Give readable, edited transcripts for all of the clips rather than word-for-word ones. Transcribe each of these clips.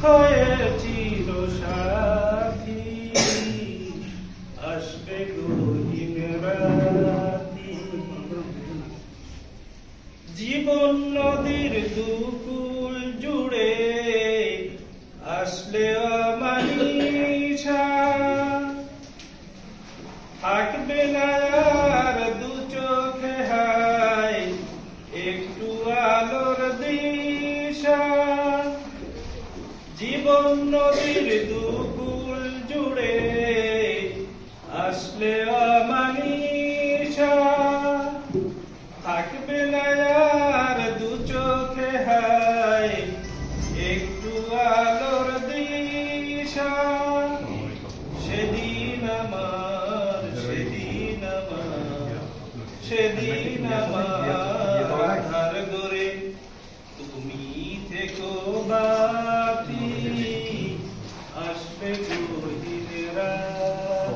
হয়েছিল সাথী, আসবে গহীন রাতি। জীবন নদীর দুকুল জুড়ে আসলে অমানিসা, থাকবে না আর দু চোখে হায় একটু আলোর দিশা। জীবন নদীর দুকুল জুড়ে আসলে অমানিসা, থাকবে না আর দু চোখে হায় একটু আলোর দিশা। সেদিন আমার, সেদিন আমার, সেদিন আমার ধার গড়ে তুমি থেকো বাতি, আসবে গহীন রাতি।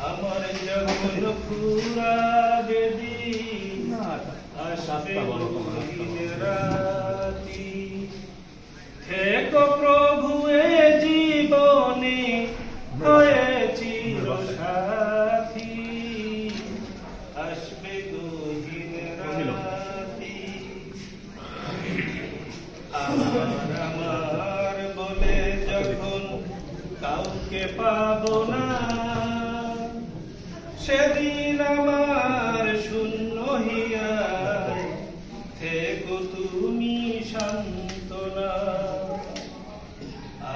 আমার যখন ফুরাবে দিন, আসবে গহীন রাতি। থেকো প্রভু এ জীবনে হয়েছিল সাথী, আসবে গহীন রাতি। আমার বলে যখন কাউকে পাবো না, সেদিন আমার শূন্য হিয়ায় থেকো তুমি সান্ত্বনা।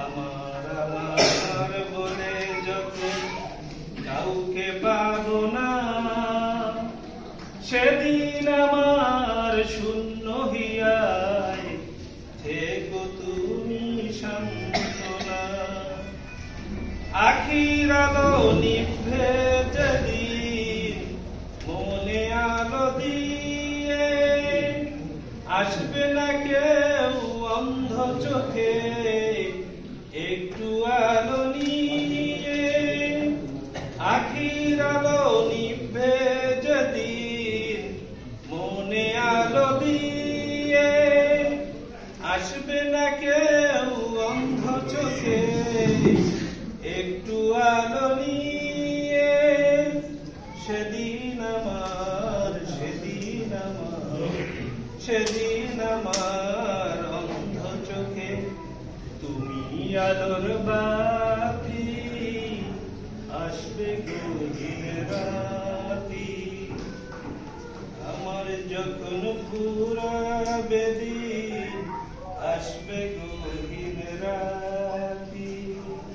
আমার বলে যখন কাউকে পাবো না, সেদিন আমার শূন্য হিয়ায় থেকো তুমি সান্ত্বনা। আখির আলো নিভে যেদিন মনে আলো দিয়ে, আসবে না কেউ অন্ধ চোখে একটু আলো নিয়ে। আখির আলো নিভে যেদিন মনে আলো দিয়ে, আসবে না কেউ অন্ধ চোখে একটু আলো নিয়ে। সেদিন আমার, সেদিন আমার, সেদিন আমার অন্ধ চোখে তুমি আলোর বা